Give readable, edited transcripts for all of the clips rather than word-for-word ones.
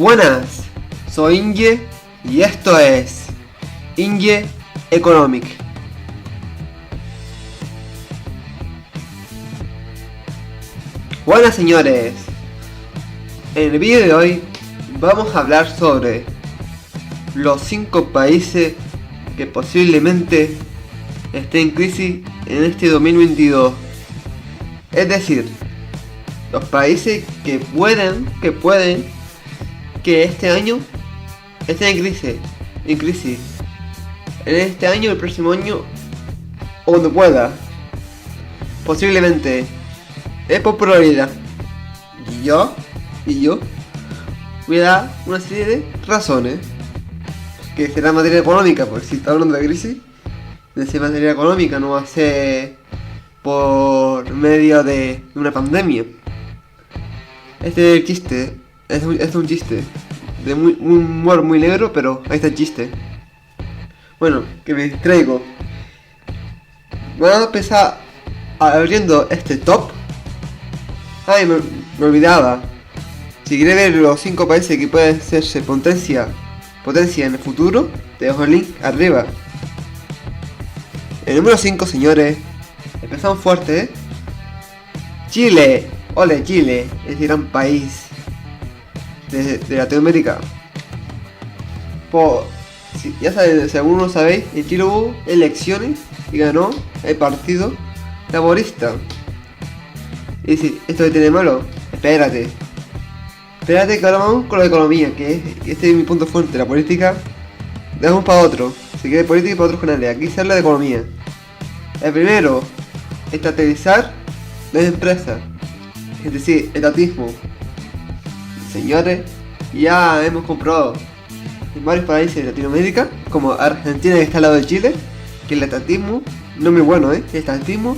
Buenas, soy Inge y esto es Inge Economic. Buenas señores, en el vídeo de hoy vamos a hablar sobre los 5 países que posiblemente estén en crisis en este 2022. Es decir, los países que pueden que este año estén en crisis. En este año, el próximo año, o cuando pueda. Posiblemente. Es por probabilidad. Y yo voy a dar una serie de razones. Que será materia económica, porque si está hablando de crisis, de ser materia económica, no va a ser por medio de una pandemia. Este es el chiste, es un chiste de un humor muy negro, pero ahí está el chiste. Bueno, que me distraigo. Vamos a empezar abriendo este top. Ay, me olvidaba. Si quieres ver los 5 países que pueden hacerse potencia en el futuro, te dejo el link arriba. El número 5, señores. Empezamos fuerte, Chile. Ole, Chile, ese gran país de Latinoamérica. Ya sabéis, si alguno lo sabéis, en Chile hubo elecciones y ganó el partido laborista. Y si esto tiene malo, espérate que ahora vamos con la economía, este es mi punto fuerte, la política. Dejamos para otro, si quieres política para otros canales, aquí se habla de economía. El primero, estatalizar las empresas. Es decir, etatismo. Señores, ya hemos comprobado en varios países de Latinoamérica, como Argentina, que está al lado de Chile, que el etatismo no es muy bueno, el etatismo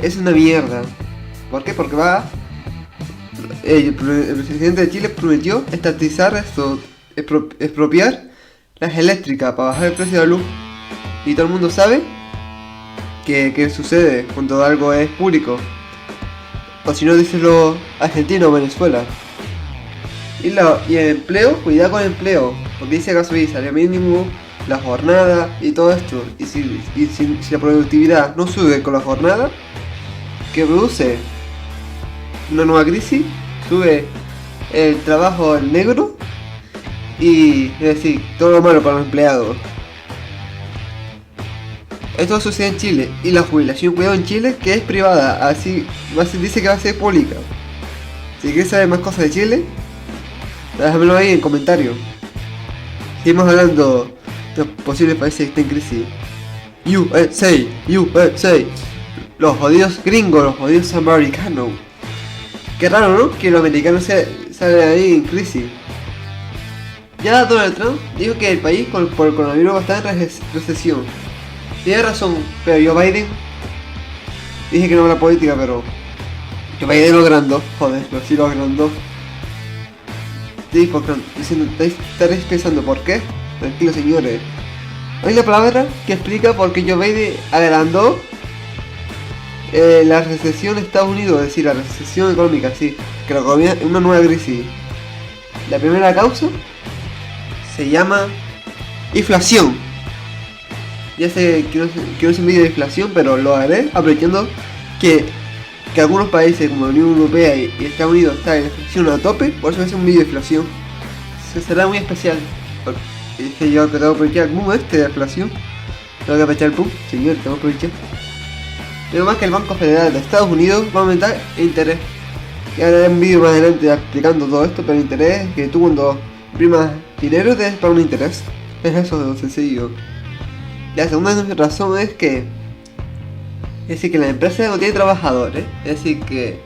es una mierda. ¿Por qué? Porque el presidente de Chile prometió estatizar esto, expropiar las eléctricas para bajar el precio de la luz. Y todo el mundo sabe que sucede cuando algo es público. O si no, díselo Argentina o Venezuela. Y el empleo, cuidado con el empleo, porque dice que subir salario mínimo, la jornada y todo esto. Y si la productividad no sube con la jornada, ¿qué produce? Una nueva crisis, sube el trabajo en negro y es decir, todo lo malo para los empleados. Esto sucede en Chile y la jubilación, cuidado, en Chile, que es privada, así dice que va a ser pública. Si quieres saber más cosas de Chile, déjamelo ahí en comentarios. Seguimos hablando de los posibles países que estén en crisis. USA, los jodidos gringos, los jodidos americanos. Qué raro, ¿no? Que los americanos salen ahí en crisis. Ya Donald Trump dijo que el país por el coronavirus va a estar en recesión. Tiene razón, pero Joe Biden, dije que no era política, pero Joe Biden lo agrandó, joder, pero sí lo agrandó. Sí, porque estaréis pensando ¿por qué? Tranquilos señores. Hay una palabra que explica por qué Joe Biden agrandó la recesión de Estados Unidos, es decir, la recesión económica, sí, que la economía es una nueva crisis. La primera causa se llama inflación. Ya sé que no es un vídeo de inflación, pero lo haré aprovechando que algunos países como la Unión Europea y Estados Unidos están en inflación a tope, por eso es un vídeo de inflación. Será muy especial. Es que yo tengo que aprovechar el boom de inflación. Tengo que aprovechar el boom, señor, tengo que aprovechar. Pero más que el Banco Federal de Estados Unidos va a aumentar el interés. Y ahora haré un vídeo más adelante explicando todo esto, pero el interés es que tú cuando imprimas dinero te pagar un interés. Es eso de sencillo. La segunda razón es que la empresa no tiene trabajadores, es decir que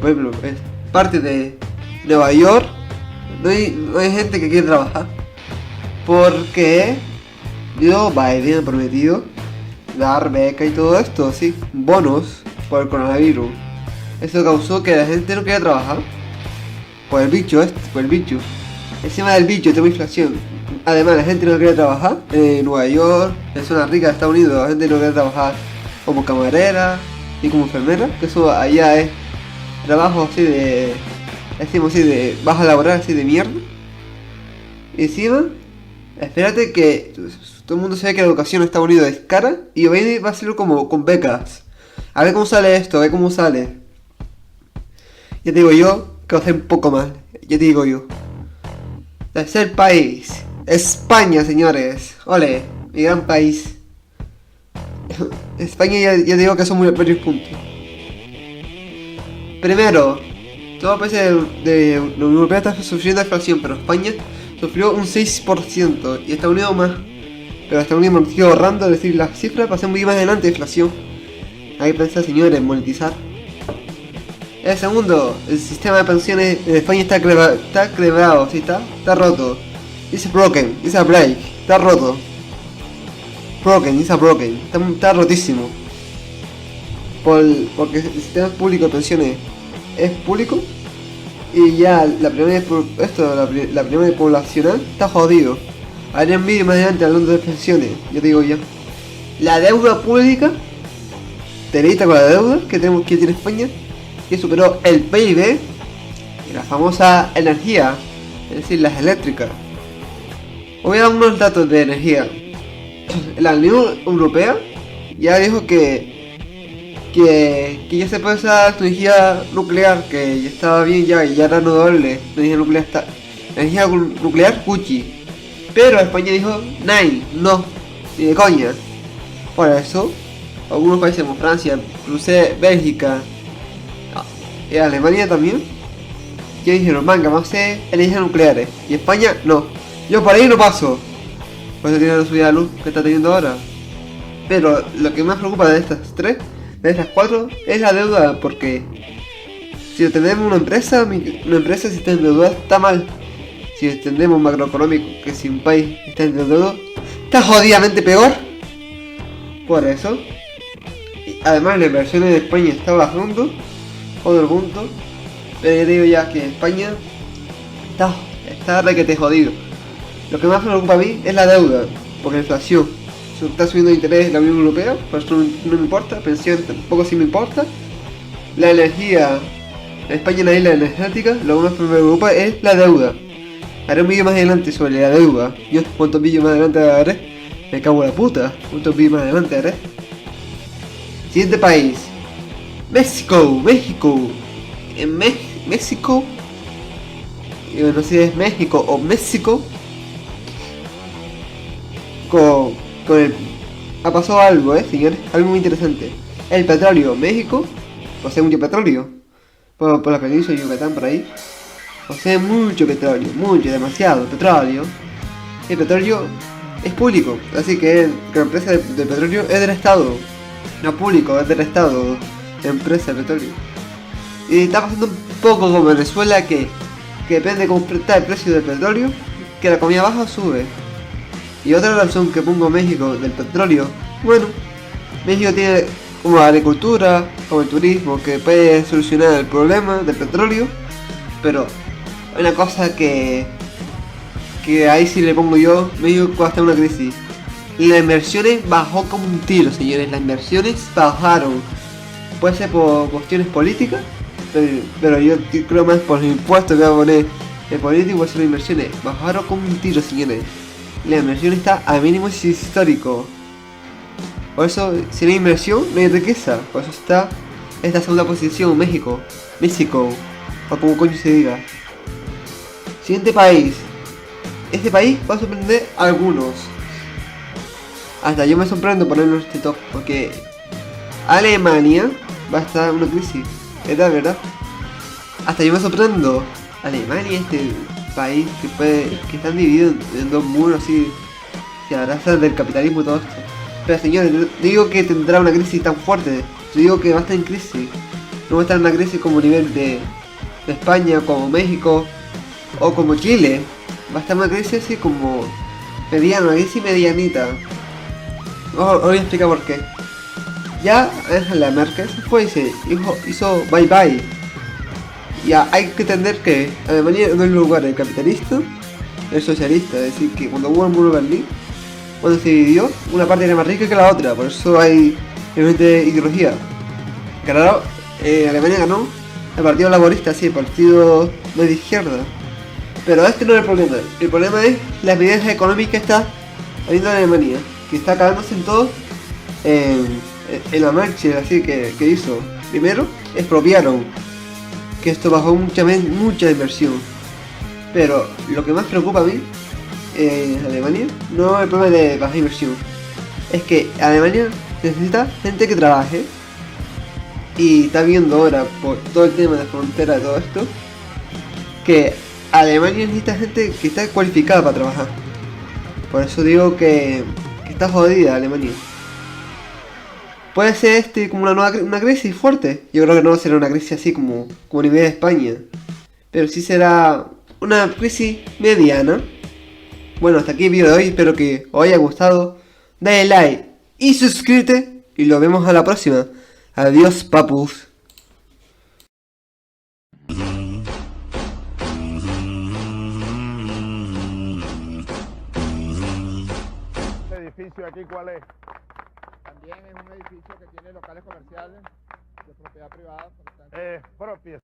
por ejemplo es parte de Nueva York, no hay gente que quiere trabajar porque Joe Biden ha prometido dar beca y todo esto, sí, bonos por el coronavirus. Eso causó que la gente no quiera trabajar por el bicho. Encima del bicho tenemos inflación. Además, la gente no quiere trabajar en Nueva York, en zonas ricas de Estados Unidos. La gente no quiere trabajar como camarera y como enfermera, que eso allá es trabajo así de decimos así de baja laboral, así de mierda. Y encima, espérate que todo el mundo sabe que la educación en Estados Unidos es cara y hoy va a ser como con becas. A ver cómo sale esto, a ver cómo sale. Ya te digo yo que va a ser un poco mal. Ya te digo yo. Tercer país. España, señores. Ole, mi gran país. España ya digo que son muy varios puntos. Primero, todos los países de la Unión Europea están sufriendo inflación, pero España sufrió un 6% y Estados Unidos más. Pero Estados Unidos me sigue ahorrando, es decir, las cifras para ser muy más adelante de inflación. Hay que pensar, señores, monetizar. El segundo, el sistema de pensiones de España está quebrado, ¿sí? Está roto. Dice broken, dice break, está roto. Broken, dice broken, está rotísimo. Porque el sistema público de pensiones es público y ya la pirámide poblacional está jodido. Haré un vídeo más adelante hablando de pensiones, yo te digo ya. La deuda pública, te con la deuda que tiene España, que superó el PIB y la famosa energía, es decir, las eléctricas. Os voy a dar unos datos de energía. La Unión Europea ya dijo que ya se puede usar energía nuclear, que ya estaba bien ya era renovable, energía nuclear energía nuclear Gucci. Pero España dijo, no, ni de coña. Por eso, algunos países como Francia, Bélgica y Alemania también, ya dijeron, manga, vamos a hacer energías nucleares. Y España, no. Yo por ahí no paso. Por eso tiene la subida de luz que está teniendo ahora. Pero lo que más preocupa de estas cuatro, es la deuda, porque si tenemos una empresa si está endeudada está mal. Si entendemos macroeconómico, que si un país está endeudado, está jodidamente peor. Por eso, además la inversión en España está bajando, otro punto. Pero yo digo ya que España está requete jodido. Lo que más me preocupa a mí es la deuda, porque la inflación está subiendo de interés en la Unión Europea, por eso no me importa, pensión tampoco sí me importa. La energía, en España la isla energética, lo que más me preocupa es la deuda. Haré un vídeo más adelante sobre la deuda. Yo cuántos vídeos más adelante haré, me cago en la puta, cuántos vídeos más adelante haré. Siguiente país, México. En México, no sé si es México o México, ha pasado algo, señores, algo muy interesante. El petróleo, México posee mucho petróleo, por la península de Yucatán, por ahí, posee mucho petróleo, demasiado petróleo. El petróleo es público, así que la empresa de petróleo es del Estado, no público, es del Estado, la empresa de petróleo. Y está pasando un poco como Venezuela, que depende de cómo está el precio del petróleo, que la comida baja sube. Y otra razón que pongo México del petróleo, bueno, México tiene como la agricultura, como el turismo, que puede solucionar el problema del petróleo, pero hay una cosa que ahí sí le pongo yo, México va a estar en una crisis. Las inversiones bajó como un tiro, señores, las inversiones bajaron. Puede ser por cuestiones políticas, pero yo creo más por los impuestos que va a poner el político, puede ser las inversiones bajaron como un tiro, señores. La inversión está a mínimos históricos. Por eso, si no hay inversión, no hay riqueza. Por eso está esta segunda posición, México, o como coño se diga. Siguiente país. Este país va a sorprender a algunos. Hasta yo me sorprendo ponerlo en este top, porque Alemania va a estar en una crisis. ¿Verdad? Hasta yo me sorprendo. Alemania, este país que están divididos en dos muros, así, se abrazan del capitalismo y todo esto. Pero señores, no digo que tendrá una crisis tan fuerte, yo digo que va a estar en crisis. No va a estar en una crisis como nivel de España, como México o como Chile. Va a estar en una crisis así como mediana, una crisis medianita. Os voy a explicar por qué. Ya Angela Merkel se fue y se hizo bye bye. Ya hay que entender que Alemania no es el lugar del capitalista, el socialista, es decir, que cuando hubo el muro de Berlín, cuando se dividió, una parte era más rica que la otra, por eso hay realmente ideología. Claro, Alemania ganó el Partido Laborista, sí, el Partido no es de izquierda. Pero este no es el problema. El problema es las medidas económicas que está habiendo en Alemania, que está cagándose en todo en la marcha así que hizo. Primero, expropiaron, que esto bajó mucha inversión. Pero lo que más preocupa a mí en Alemania no es el problema de baja inversión. Es que Alemania necesita gente que trabaje. Y está viendo ahora por todo el tema de frontera y todo esto, que Alemania necesita gente que está cualificada para trabajar. Por eso digo que está jodida Alemania. Puede ser como una crisis fuerte. Yo creo que no será una crisis así como a nivel de España. Pero sí será una crisis mediana. Bueno, hasta aquí el vídeo de hoy. Espero que os haya gustado. Dale like y suscríbete. Y nos vemos a la próxima. Adiós, papus. ¿Este edificio aquí cuál es? También es un edificio que tiene locales comerciales de propiedad privada. Propia.